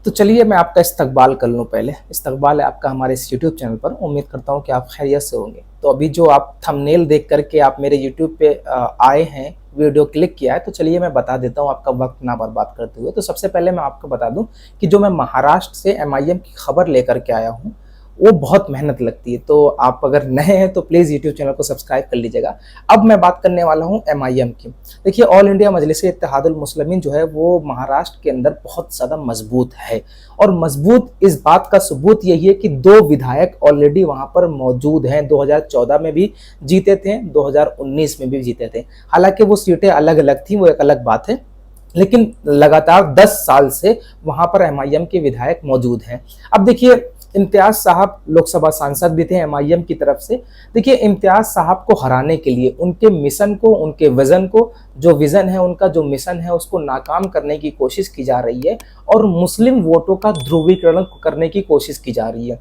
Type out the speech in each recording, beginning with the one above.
तो चलिए मैं आपका इस्तकबाल कर लूँ। पहले इस्तकबाल है आपका हमारे इस यूट्यूब चैनल पर। उम्मीद करता हूँ कि आप खैरियत से होंगे। तो अभी जो आप थंबनेल देख करके आप मेरे यूट्यूब पे आए हैं, वीडियो क्लिक किया है, तो चलिए मैं बता देता हूँ आपका वक्त ना बर्बाद करते हुए। तो सबसे पहले मैं आपको बता दूँ कि जो मैं महाराष्ट्र से एमआईएम की खबर लेकर के आया हूँ वो बहुत मेहनत लगती है। तो आप अगर नए हैं तो प्लीज़ यूट्यूब चैनल को सब्सक्राइब कर लीजिएगा। अब मैं बात करने वाला हूँ एमआईएम की। देखिए, ऑल इंडिया मजलिस इत्तेहादुल मुस्लिमीन जो है वो महाराष्ट्र के अंदर बहुत ज़्यादा मजबूत है। और मजबूत इस बात का सबूत यही है कि 2 विधायक ऑलरेडी वहाँ पर मौजूद हैं। 2014 में भी जीते थे, 2019 में भी जीते थे। हालांकि वो सीटें अलग अलग थी, वो एक अलग बात है, लेकिन लगातार 10 साल से वहाँ पर एमआईएम के विधायक मौजूद हैं। अब देखिए, इम्तियाज साहब लोकसभा सांसद भी थे एमआईएम की तरफ से। देखिए, इम्तियाज साहब को हराने के लिए उनके मिशन को, उनके विजन को, जो विजन है उनका, जो मिशन है, उसको नाकाम करने की कोशिश की जा रही है और मुस्लिम वोटों का ध्रुवीकरण करने की कोशिश की जा रही है।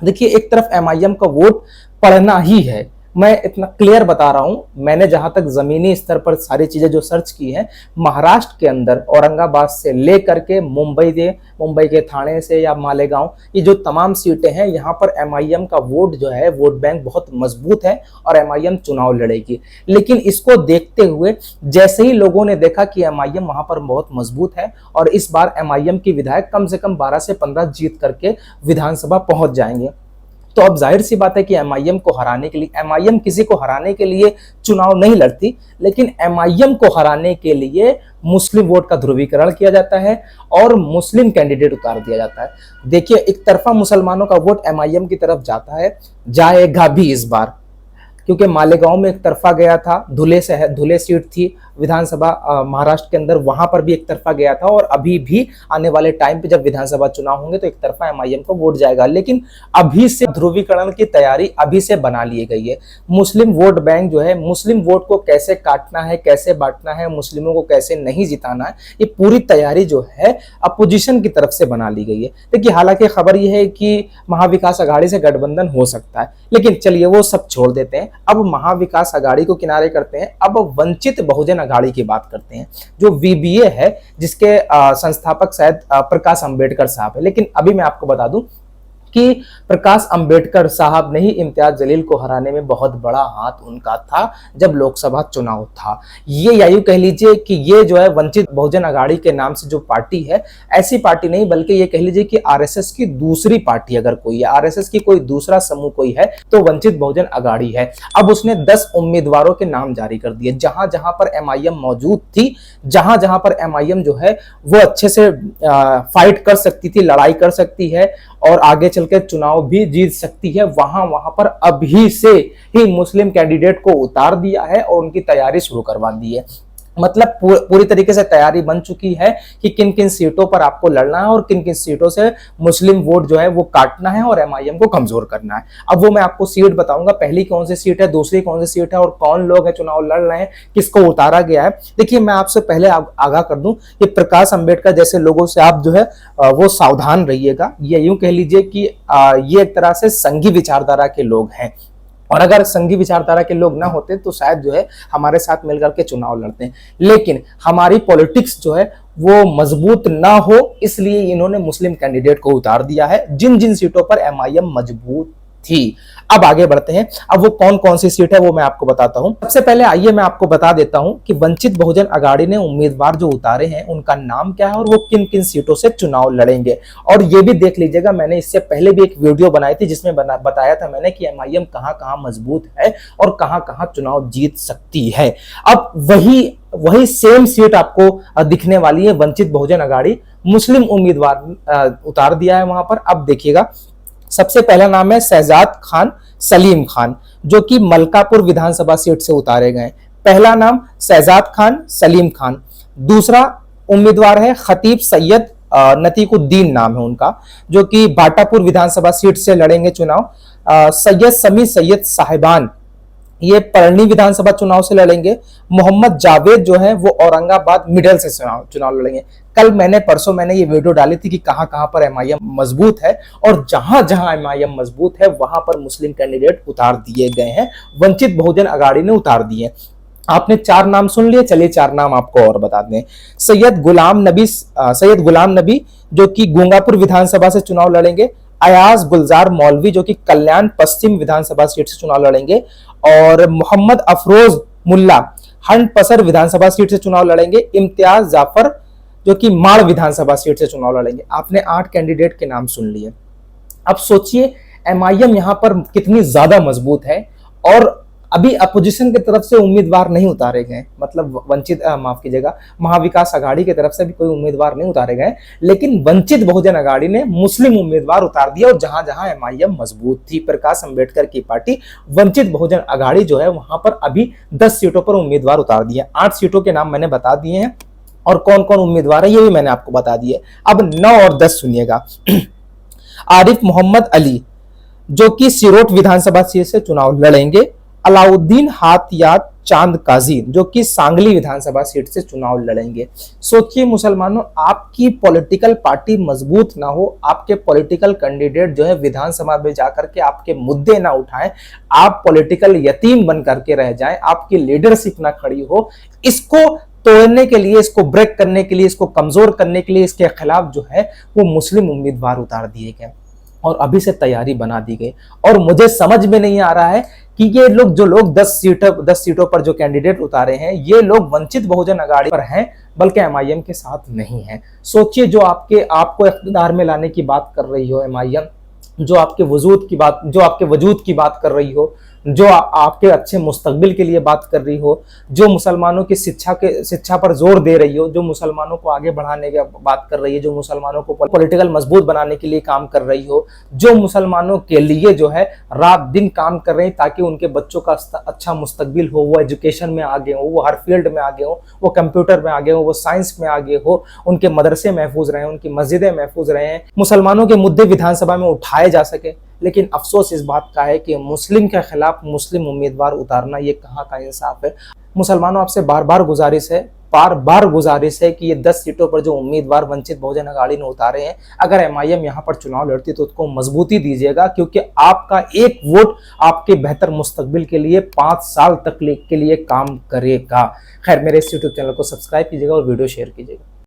देखिए, एक तरफ एमआईएम का वोट पड़ना ही है, मैं इतना क्लियर बता रहा हूं। मैंने जहां तक जमीनी स्तर पर सारी चीजें जो सर्च की हैं, महाराष्ट्र के अंदर औरंगाबाद से लेकर के मुंबई के थाने से या मालेगांव, ये जो तमाम सीटें हैं, यहाँ पर एमआईएम का वोट जो है, वोट बैंक बहुत मजबूत है और एमआईएम चुनाव लड़ेगी। लेकिन इसको देखते हुए जैसे ही लोगों ने देखा कि एमआईएम वहां पर बहुत मजबूत है और इस बार एमआईएम की विधायक कम से कम 12 से 15 जीत करके विधानसभा पहुंच जाएंगे, तो अब जाहिर सी बात है कि एमआईएम को हराने के लिए, एमआईएम किसी को हराने के लिए चुनाव नहीं लड़ती, लेकिन एमआईएम को हराने के लिए मुस्लिम वोट का ध्रुवीकरण किया जाता है और मुस्लिम कैंडिडेट उतार दिया जाता है। देखिए, एक तरफा मुसलमानों का वोट एमआईएम की तरफ जाता है, जाएगा भी इस बार, क्योंकि मालेगांव में एक तरफा गया था, धुले सीट थी विधानसभा महाराष्ट्र के अंदर, वहां पर भी एक तरफा गया था और अभी भी आने वाले टाइम पे जब विधानसभा चुनाव होंगे तो एक तरफा एमआईएम को वोट जाएगा। लेकिन अभी से ध्रुवीकरण की तैयारी अभी से बना ली गई है। मुस्लिम वोट बैंक जो है, मुस्लिम वोट को कैसे काटना है, कैसे बांटना है, मुस्लिमों को कैसे नहीं जिताना है, ये पूरी तैयारी जो है अपोजिशन की तरफ से बना ली गई है। देखिए, हालांकि खबर यह है कि महाविकास अघाड़ी से गठबंधन हो सकता है, लेकिन चलिए वो सब छोड़ देते हैं। अब महाविकास अघाड़ी को किनारे करते हैं, अब वंचित बहुजन अघाड़ी की बात करते हैं, जो वीबीए है, जिसके संस्थापक शायद प्रकाश अंबेडकर साहब है। लेकिन अभी मैं आपको बता दूं कि प्रकाश अंबेडकर साहब ने ही इम्तियाज जलील को हराने में बहुत बड़ा हाथ उनका था जब लोकसभा चुनाव था। ये या यूं कह लीजिए कि ये जो है वंचित बहुजन अघाड़ी के नाम से जो पार्टी है, ऐसी पार्टी नहीं, बल्कि ये कह लीजिए कि आरएसएस की दूसरी पार्टी अगर कोई है, आरएसएस की कोई दूसरा समूह कोई है, तो वंचित बहुजन अघाड़ी है। अब उसने 10 उम्मीदवारों के नाम जारी कर दिए। जहां जहां पर एमआईएम मौजूद थी, जहां जहां पर एमआईएम जो है वो अच्छे से फाइट कर सकती थी, लड़ाई कर सकती है और आगे चलकर चुनाव भी जीत सकती है, वहां पर अभी से ही मुस्लिम कैंडिडेट को उतार दिया है और उनकी तैयारी शुरू करवा दी है। मतलब पूरी तरीके से तैयारी बन चुकी है कि किन किन सीटों पर आपको लड़ना है और किन किन सीटों से मुस्लिम वोट जो है वो काटना है और एमआईएम को कमजोर करना है। अब वो मैं आपको सीट बताऊंगा, पहली कौन सी सीट है, दूसरी कौन सी सीट है और कौन लोग है चुनाव लड़ रहे हैं, किसको उतारा गया है। देखिए, मैं आपसे पहले आगाह कर दूं कि प्रकाश अंबेडकर जैसे लोगों से आप जो है वो सावधान रहिएगा। ये यूं कह लीजिए कि ये एक तरह से संघी विचारधारा के लोग हैं, और अगर संघी विचारधारा के लोग ना होते तो शायद जो है हमारे साथ मिलकर के चुनाव लड़ते हैं। लेकिन हमारी पॉलिटिक्स जो है वो मजबूत ना हो, इसलिए इन्होंने मुस्लिम कैंडिडेट को उतार दिया है जिन जिन सीटों पर एमआईएम मजबूत थी। अब आगे बढ़ते हैं। अब वो कौन कौन सी सीट है वो मैं आपको बताता हूं। सबसे पहले आइए मैं आपको बता देता हूं कि वंचित बहुजन अघाड़ी ने उम्मीदवार जो उतारे हैं उनका नाम क्या है और वो किन किन सीटों से चुनाव लड़ेंगे। और ये भी देख लीजिएगा, मैंने इससे पहले भी एक वीडियो बनाई थी जिसमें बताया था मैंने कि एमआईएम कहां कहां मजबूत है और कहां कहां चुनाव जीत सकती है। अब वही सेम सीट आपको दिखने वाली है। वंचित बहुजन अघाड़ी मुस्लिम उम्मीदवार उतार दिया है वहां पर। अब देखिएगा, सबसे पहला नाम है शहजाद खान सलीम खान, जो कि मलकापुर विधानसभा सीट से उतारे गए। पहला नाम शहजाद खान सलीम खान। दूसरा उम्मीदवार है खतीब सैयद नतीकुद्दीन नाम है उनका, जो कि बाटापुर विधानसभा सीट से लड़ेंगे चुनाव। सैयद समी सैयद साहिबान, ये परनी विधानसभा चुनाव से लड़ेंगे। मोहम्मद जावेद जो है वो औरंगाबाद मिडल से चुनाव लड़ेंगे। परसों मैंने ये वीडियो डाली थी कि कहां कहां पर एमआईएम मजबूत है, और जहां जहां एमआईएम मजबूत है वहां पर मुस्लिम कैंडिडेट उतार दिए गए हैं, वंचित बहुजन अघाड़ी ने उतार दिए। आपने 4 नाम सुन लिए, चलिए 4 नाम आपको और बता दें। सैयद गुलाम नबी जो कि गंगापुर विधानसभा से चुनाव लड़ेंगे, अयाज गुलजार मौलवी जो कि कल्याण पश्चिम विधानसभा सीट से चुनाव लड़ेंगे, और मोहम्मद अफरोज मुल्ला हंडपसर विधानसभा सीट से चुनाव लड़ेंगे, इम्तियाज जाफर जो कि माड़ विधानसभा सीट से चुनाव लड़ेंगे। आपने 8 कैंडिडेट के नाम सुन लिए। अब सोचिए एमआईएम यहां पर कितनी ज्यादा मजबूत है, और अभी अपोजिशन की तरफ से उम्मीदवार नहीं उतारे गए, मतलब वंचित माफ कीजिएगा महाविकास आघाड़ी की तरफ से भी कोई उम्मीदवार नहीं उतारे गए, लेकिन वंचित बहुजन आघाड़ी ने मुस्लिम उम्मीदवार उतार दिया। और जहां जहां एमआईएम मजबूत थी, प्रकाश अंबेडकर की पार्टी, वंचित बहुजन आघाड़ी जो है वहां पर अभी 10 सीटों पर उम्मीदवार उतार दिए। 8 सीटों के नाम मैंने बता दिए हैं, और कौन कौन उम्मीदवार है ये भी मैंने आपको बता दिए। अब 9 और 10 सुनिएगा। आरिफ मोहम्मद अली जो कि सिरोट विधानसभा सीट से चुनाव लड़ेंगे, अलाउद्दीन हाथियात चांद काजी जो कि सांगली विधानसभा सीट से चुनाव लड़ेंगे। सोचिए मुसलमानों, आपकी पॉलिटिकल पार्टी मजबूत ना हो, आपके पॉलिटिकल कैंडिडेट जो है विधानसभा में जाकर के आपके मुद्दे ना उठाएं, आप पॉलिटिकल यतीम बन करके रह जाएं, आपकी लीडरशिप ना खड़ी हो, इसको तोड़ने के लिए, इसको ब्रेक करने के लिए, इसको कमजोर करने के लिए इसके खिलाफ जो है वो मुस्लिम उम्मीदवार उतार दिए गए और अभी से तैयारी बना दी गई। और मुझे समझ में नहीं आ रहा है कि ये लोग जो लोग 10 सीटों पर जो कैंडिडेट उतारे हैं, ये लोग वंचित बहुजन आघाड़ी पर हैं, बल्कि एमआईएम के साथ नहीं है। सोचिए जो आपको इख्तियार में लाने की बात कर रही हो एमआईएम, जो आपके वजूद की बात कर रही हो, जो आपके अच्छे मुस्तकबिल के लिए बात कर रही हो, जो मुसलमानों की शिक्षा पर जोर दे रही हो, जो मुसलमानों को आगे बढ़ाने की बात कर रही है, जो मुसलमानों को पॉलिटिकल मजबूत बनाने के लिए काम कर रही हो, जो मुसलमानों के लिए जो है रात दिन काम कर रही ताकि उनके बच्चों का अच्छा मुस्तकबिल हो, वो एजुकेशन में आगे हो, वो हर फील्ड में आगे हो, वो कंप्यूटर में आगे हो, वो साइंस में आगे हो, उनके मदरसे महफूज रहे, उनकी मस्जिदें महफूज रहे, मुसलमानों के मुद्दे विधानसभा में उठाए जा सके। लेकिन अफसोस इस बात का है कि मुस्लिम के खिलाफ मुस्लिम उम्मीदवार उतारना ये कहाँ का इंसाफ है। मुसलमानों आपसे बार बार गुजारिश है कि ये 10 सीटों पर जो उम्मीदवार वंचित बहुजन आघाड़ी ने उतारे हैं, अगर एमआईएम यहाँ पर चुनाव लड़ती तो उसको मजबूती दीजिएगा, क्योंकि आपका एक वोट आपके बेहतर मुस्तकबिल के लिए 5 साल तक के लिए काम करेगा। खैर, मेरे इस यूट्यूब चैनल को सब्सक्राइब कीजिएगा और वीडियो शेयर कीजिएगा।